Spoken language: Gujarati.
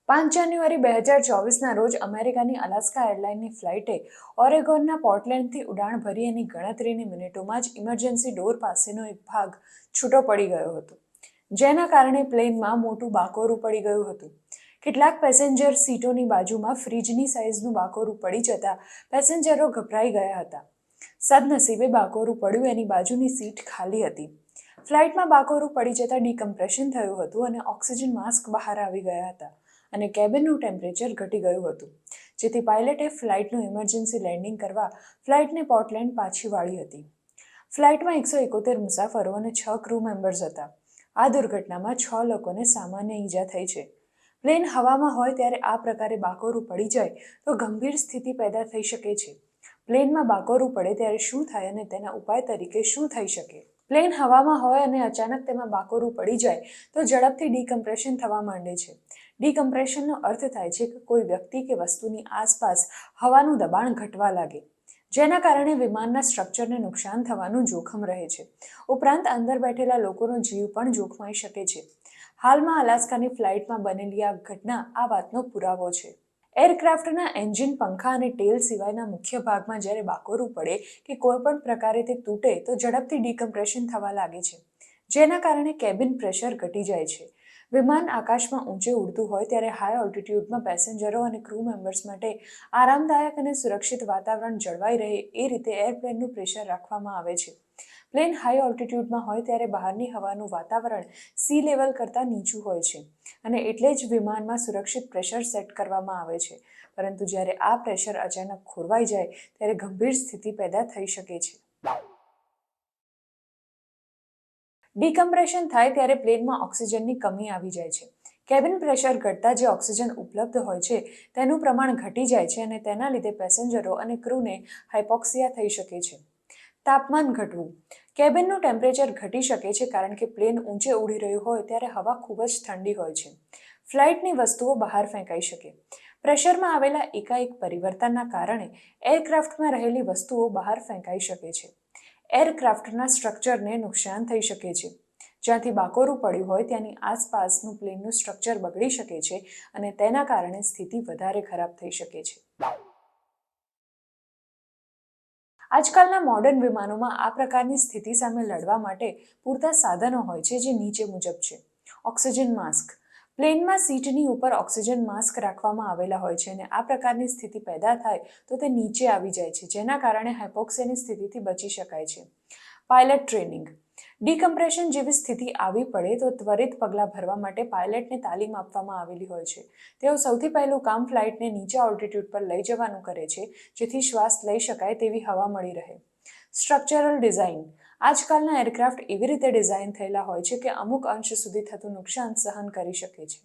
5 જાન્યુઆરી 2024ના રોજ અમેરિકાની અલાસ્કા એરલાઇનની ફ્લાઇટે ઓરેગોનના પોર્ટલેન્ડથી ઉડાણ ભરી એની ગણતરીની મિનિટોમાં જ ઇમરજન્સી ડોર પાસેનો એક ભાગ છૂટો પડી ગયો હતો, જેના કારણે પ્લેનમાં મોટું બાકોરું પડી ગયું હતું. કેટલાક પેસેન્જર સીટોની બાજુમાં ફ્રીજની સાઇઝનું બાકોરું પડી જતા પેસેન્જરો ગભરાઈ ગયા હતા. સદનસીબે બાકોરું પડ્યું એની બાજુની સીટ ખાલી હતી. ફ્લાઇટમાં બાકોરું પડી જતાં ડિકમ્પ્રેશન થયું હતું અને ઓક્સિજન માસ્ક બહાર આવી ગયા હતા અને કેબિનનું ટેમ્પરેચર ઘટી ગયું હતું, જેથી પાયલટે ફ્લાઇટનું ઇમરજન્સી લેન્ડિંગ કરવા ફ્લાઇટને પોર્ટલેન્ડ પાછી વાળી હતી. ફ્લાઇટમાં 171 મુસાફરો અને 6 ક્રૂ મેમ્બર્સ હતા. આ દુર્ઘટનામાં 6 લોકોને સામાન્ય ઈજા થઈ છે. પ્લેન હવામાં હોય ત્યારે આ પ્રકારે બાકોરું પડી જાય તો ગંભીર સ્થિતિ પેદા થઈ શકે છે. પ્લેનમાં બાકોરું પડે ત્યારે શું થાય અને તેના ઉપાય તરીકે શું થઈ શકે? પ્લેન હવામાં હોય અને અચાનક તેમાં બાકોરું પડી જાય તો ઝડપથી ડિકમ્પ્રેશન થવા માંડે છે. ડિકમ્પ્રેશનનો અર્થ થાય છે કે કોઈ વ્યક્તિ કે વસ્તુની આસપાસ હવાનું દબાણ ઘટવા લાગે, જેના કારણે વિમાનના સ્ટ્રક્ચરને નુકસાન થવાનું જોખમ રહે છે. ઉપરાંત અંદર બેઠેલા લોકોનો જીવ પણ જોખમાઈ શકે છે. હાલમાં અલાસ્કાની ફ્લાઇટમાં બનેલી આ ઘટના આ વાતનો પુરાવો છે. એરક્રાફ્ટના એન્જિન, પંખા અને ટેલ સિવાયના મુખ્ય ભાગમાં જ્યારે બાકોરું પડે કે કોઈપણ પ્રકારે તે તૂટે તો ઝડપથી ડિકમ્પ્રેશન થવા લાગે છે, જેના કારણે કેબિન પ્રેશર ઘટી જાય છે. વિમાન આકાશમાં ઊંચે ઉડતું હોય ત્યારે હાઈ ઓલ્ટિટ્યૂડમાં પેસેન્જરો અને ક્રૂ મેમ્બર્સ માટે આરામદાયક અને સુરક્ષિત વાતાવરણ જળવાઈ રહે એ રીતે એરપ્લેનનું પ્રેશર રાખવામાં આવે છે. પ્લેન હાઈ ઓલ્ટિટ્યૂડમાં હોય ત્યારે બહારની હવાનું વાતાવરણ સી લેવલ કરતાં નીચું હોય છે અને એટલે જ વિમાનમાં સુરક્ષિત પ્રેશર સેટ કરવામાં આવે છે. પરંતુ જ્યારે આ પ્રેશર અચાનક ખોરવાઈ જાય ત્યારે ગંભીર સ્થિતિ પેદા થઈ શકે છે. ડિકમ્પ્રેશન થાય ત્યારે પ્લેનમાં ઓક્સિજનની કમી આવી જાય છે. કેબિન પ્રેશર ઘટતા જે ઓક્સિજન ઉપલબ્ધ હોય છે તેનું પ્રમાણ ઘટી જાય છે અને તેના લીધે પેસેન્જરો અને ક્રૂને હાઇપોક્સિયા થઈ શકે છે. તાપમાન ઘટવું. કેબિનનું ટેમ્પરેચર ઘટી શકે છે કારણ કે પ્લેન ઊંચે ઉડી રહ્યું હોય ત્યારે હવા ખૂબ જ ઠંડી હોય છે. ફ્લાઇટની વસ્તુઓ બહાર ફેંકાઈ શકે. પ્રેશરમાં આવેલા એકાએક પરિવર્તનના કારણે એરક્રાફ્ટમાં રહેલી વસ્તુઓ બહાર ફેંકાઈ શકે છે. એરક્રાફ્ટના સ્ટ્રક્ચરને નુકસાન થઈ શકે છે. જ્યાંથી બાકોરું પડ્યું હોય ત્યાંની આસપાસનું પ્લેનનું સ્ટ્રક્ચર બગડી શકે છે અને તેના કારણે સ્થિતિ વધારે ખરાબ થઈ શકે છે. આજકાલના મોડર્ન વિમાનોમાં આ પ્રકારની સ્થિતિ સામે લડવા માટે પૂરતા સાધનો હોય છે, જે નીચે મુજબ છે. Oxygen mask. પ્લેનમાં સીટની ઉપર ઓક્સિજન માસ્ક રાખવામાં આવેલા હોય છે અને આ પ્રકારની સ્થિતિ પેદા થાય તો તે નીચે આવી જાય છે, જેના કારણે હાઇપોક્સિયાની સ્થિતિથી બચી શકાય છે. Pilot training. ડિકમ્પ્રેશન જેવી સ્થિતિ આવી પડે તો ત્વરિત પગલાં ભરવા માટે પાયલટને તાલીમ આપવામાં આવેલી હોય છે. તેઓ સૌથી પહેલું કામ ફ્લાઇટને નીચા ઓલ્ટિટ્યૂડ પર લઈ જવાનું કરે છે, જેથી શ્વાસ લઈ શકાય તેવી હવા મળી રહે. Structural design. આજકાલના એરક્રાફ્ટ એવી રીતે ડિઝાઇન થયેલા હોય છે કે અમુક અંશ સુધી થતું નુકસાન સહન કરી શકે છે.